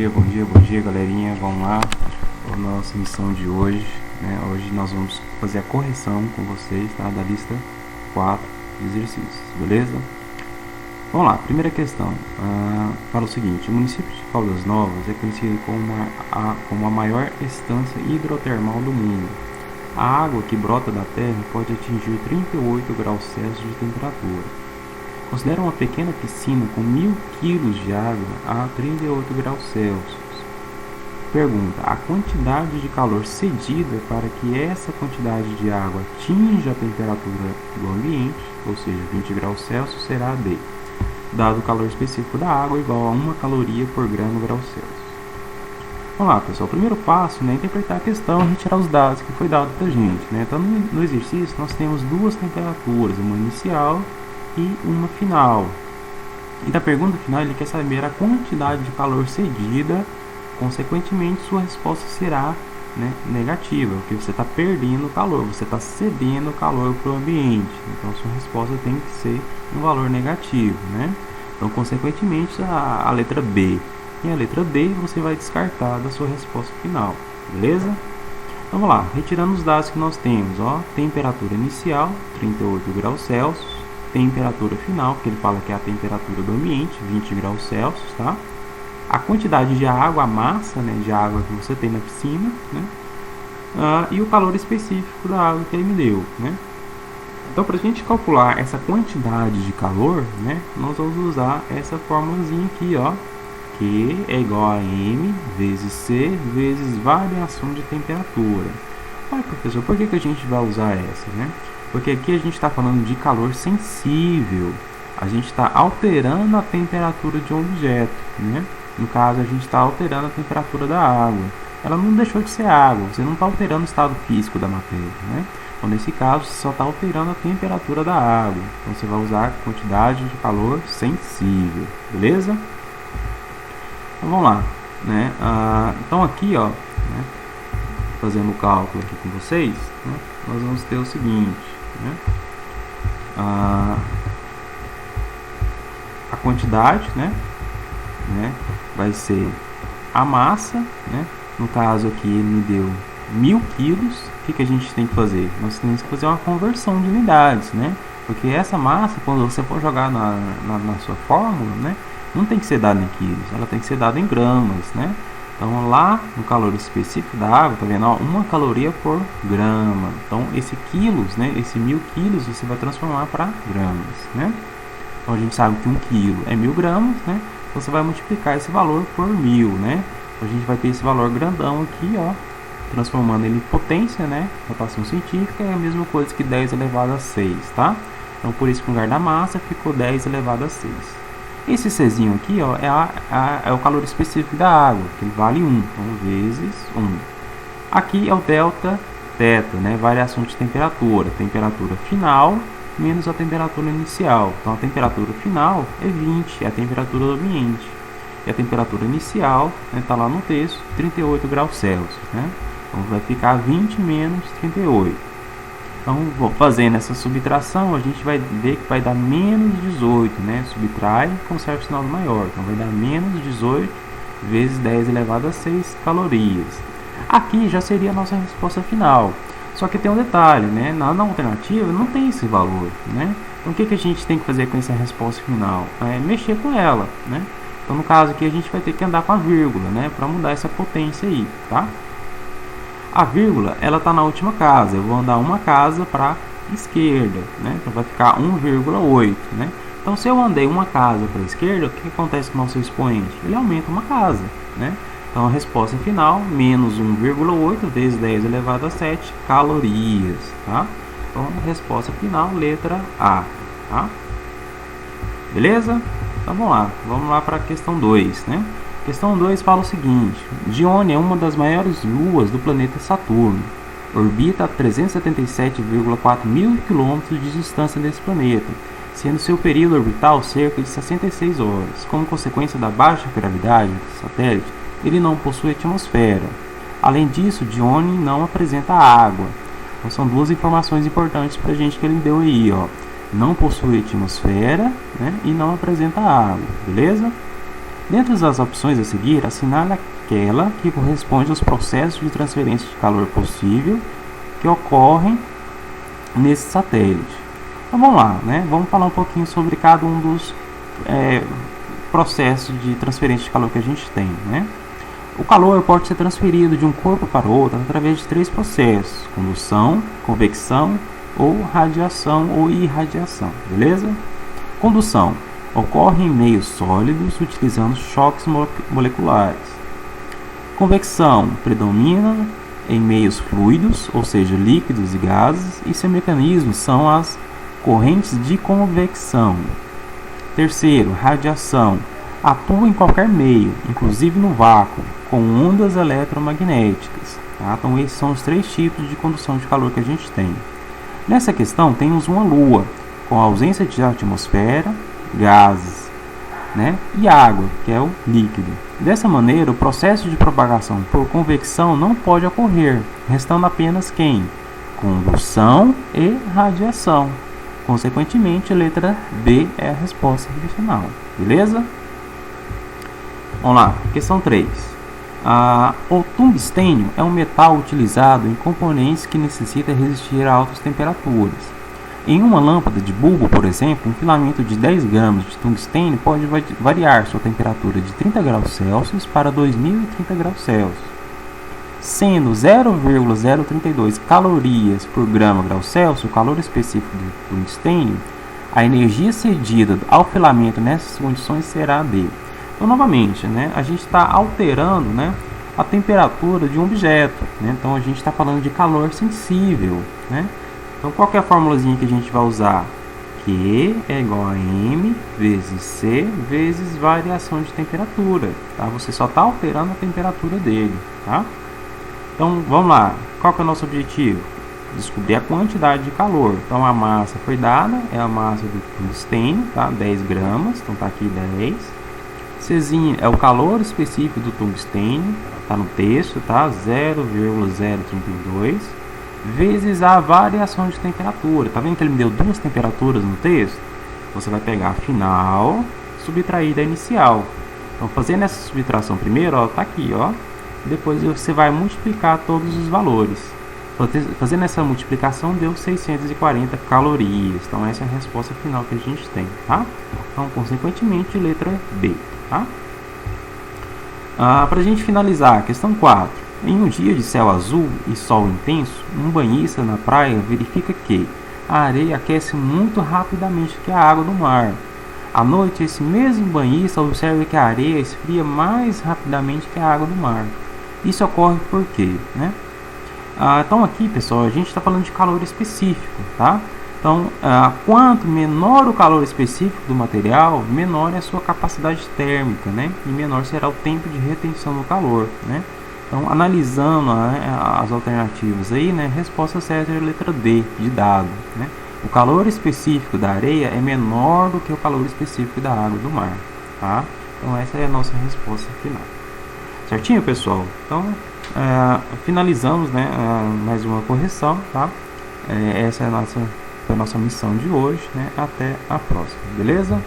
bom dia, galerinha. Vamos lá para a nossa missão de hoje, né? Hoje nós vamos fazer a correção com vocês, tá? Da lista 4 de exercícios, beleza? Vamos lá, primeira questão. Fala o seguinte: o município de Caldas Novas é conhecido como a maior estância hidrotermal do mundo. A água que brota da terra pode atingir 38 graus Celsius de temperatura. Considera uma pequena piscina com 1000 kg de água a 38 graus Celsius. Pergunta: a quantidade de calor cedida para que essa quantidade de água atinja a temperatura do ambiente, ou seja, 20 graus Celsius, será D, dado o calor específico da água igual a 1 caloria por gramo grau Celsius. Vamos lá, pessoal. O primeiro passo, né, é interpretar a questão e retirar os dados que foi dado para a gente, né? Então, no exercício, nós temos duas temperaturas, uma inicial e uma final. E da pergunta final, ele quer saber a quantidade de calor cedida. Consequentemente, sua resposta será, né, negativa, porque você está perdendo calor, você está cedendo calor para o ambiente. Então, sua resposta tem que ser um valor negativo, né? Então, consequentemente, a letra B e a letra D você vai descartar da sua resposta final, beleza? Então, vamos lá, retirando os dados que nós temos, ó, temperatura inicial, 38 graus Celsius, temperatura final, que ele fala que é a temperatura do ambiente, 20 graus Celsius, tá? A quantidade de água, a massa, né, de água que você tem na piscina, né? E o calor específico da água que ele me deu, né? Então, para a gente calcular essa quantidade de calor, né, nós vamos usar essa formulazinha aqui, ó, Q é igual a M vezes C vezes variação de temperatura. Professor, por que a gente vai usar essa, né? Porque aqui a gente está falando de calor sensível. A gente está alterando a temperatura de um objeto, né? No caso, a gente está alterando a temperatura da água. Ela não deixou de ser água, você não está alterando o estado físico da matéria, né? Então, nesse caso, você só está alterando a temperatura da água. Então, você vai usar quantidade de calor sensível, beleza? Então, vamos lá, né? Então, aqui, ó, né, fazendo o cálculo aqui com vocês, né, nós vamos ter o seguinte, né? A quantidade, né, vai ser a massa, né? No caso aqui ele me deu 1000 quilos. O que a gente tem que fazer? Nós temos que fazer uma conversão de unidades, né? Porque essa massa, quando você for jogar na sua fórmula, né, não tem que ser dada em quilos, ela tem que ser dada em gramas, né? Então, lá no calor específico da água, tá vendo? Ó, 1 caloria por grama. Então, esse quilos, né? Esse 1000 quilos você vai transformar para gramas, né? Então, a gente sabe que 1 quilo é 1000 gramas, né? Então, você vai multiplicar esse valor por 1000, né? Então, a gente vai ter esse valor grandão aqui, ó, transformando ele em potência, né? Notação científica é a mesma coisa que 10 elevado a 6, tá? Então, por isso, no lugar da massa, ficou 10 elevado a 6. Esse Czinho aqui, ó, é o calor específico da água, que ele vale 1, então vezes 1. Aqui é o delta θ, né, variação de temperatura final menos a temperatura inicial. Então, a temperatura final é 20, é a temperatura do ambiente. E a temperatura inicial, está, né, lá no texto, 38 graus Celsius, né? Então, vai ficar 20 menos 38. Então, fazendo essa subtração, a gente vai ver que vai dar menos 18, né? Subtrai, conserva o sinal do maior. Então, vai dar menos 18 vezes 10 elevado a 6 calorias. Aqui já seria a nossa resposta final. Só que tem um detalhe, né? Na alternativa não tem esse valor, né? Então, o que a gente tem que fazer com essa resposta final? É mexer com ela, né? Então, no caso aqui, a gente vai ter que andar com a vírgula, né? Para mudar essa potência aí, tá? A vírgula, ela está na última casa. Eu vou andar uma casa para a esquerda, né? Então, vai ficar 1,8, né? Então, se eu andei uma casa para a esquerda, o que acontece com o nosso expoente? Ele aumenta uma casa, né? Então, a resposta final, menos 1,8 vezes 10 elevado a 7 calorias, tá? Então, a resposta final, letra A, tá? Beleza? Então, vamos lá para a questão 2, né? Questão 2 fala o seguinte: Dione é uma das maiores luas do planeta Saturno. Orbita a 377,4 mil quilômetros de distância desse planeta, sendo seu período orbital cerca de 66 horas. Como consequência da baixa gravidade do satélite, ele não possui atmosfera. Além disso, Dione não apresenta água. Então, são duas informações importantes para a gente que ele deu aí, ó. Não possui atmosfera, né, e não apresenta água, beleza? Dentre as opções a seguir, assinale aquela que corresponde aos processos de transferência de calor possível que ocorrem nesse satélite. Então vamos lá, né? Vamos falar um pouquinho sobre cada um dos processos de transferência de calor que a gente tem, né? O calor pode ser transferido de um corpo para outro através de 3 processos: condução, convecção ou radiação ou irradiação, beleza? Condução ocorre em meios sólidos utilizando choques moleculares. Convecção predomina em meios fluidos, ou seja, líquidos e gases, e seu mecanismo são as correntes de convecção. Terceiro, radiação atua em qualquer meio, inclusive no vácuo, com ondas eletromagnéticas. Tá? Então, esses são os 3 tipos de condução de calor que a gente tem. Nessa questão, temos uma lua, com ausência de atmosfera, gases, né? E água, que é o líquido. Dessa maneira, o processo de propagação por convecção não pode ocorrer, restando apenas quem? Condução e radiação. Consequentemente, a letra B é a resposta final. Beleza? Vamos lá, questão 3. O tungstênio é um metal utilizado em componentes que necessitam resistir a altas temperaturas. Em uma lâmpada de bulbo, por exemplo, um filamento de 10 gramas de tungstênio pode variar sua temperatura de 30 graus Celsius para 2030 graus Celsius. Sendo 0,032 calorias por grau Celsius o calor específico do tungstênio, a energia cedida ao filamento nessas condições será de... Então, novamente, né, a gente está alterando, né, a temperatura de um objeto, né? Então, a gente está falando de calor sensível, né? Então, qual que é a formulazinha que a gente vai usar? Q é igual a M vezes C vezes variação de temperatura, tá? Você só está alterando a temperatura dele, tá? Então, vamos lá. Qual que é o nosso objetivo? Descobrir a quantidade de calor. Então, a massa foi dada, é a massa do tungstênio, tá? 10 gramas, então tá aqui 10. Czinho é o calor específico do tungstênio, tá no texto, tá? 0,032 vezes a variação de temperatura. Tá vendo que ele me deu 2 temperaturas no texto? Você vai pegar a final, subtrair da inicial. Então, fazendo essa subtração primeiro, ó, tá aqui, ó. Depois você vai multiplicar todos os valores. Fazendo essa multiplicação deu 640 calorias. Então, essa é a resposta final que a gente tem, tá? Então, consequentemente, letra B, tá? Para a gente finalizar, questão 4. Em um dia de céu azul e sol intenso, um banhista na praia verifica que a areia aquece muito rapidamente que a água do mar. À noite, esse mesmo banhista observa que a areia esfria mais rapidamente que a água do mar. Isso ocorre por quê, né? Então aqui, pessoal, a gente está falando de calor específico, tá? Então, quanto menor o calor específico do material, menor é a sua capacidade térmica, né? E menor será o tempo de retenção do calor, né? Então, analisando as alternativas aí, né? A resposta certa é a letra D, de dado, né? O calor específico da areia é menor do que o calor específico da água do mar, tá? Então, essa é a nossa resposta final. Certinho, pessoal? Então, finalizamos, né, mais uma correção, tá? Essa é a nossa missão de hoje, né? Até a próxima, beleza?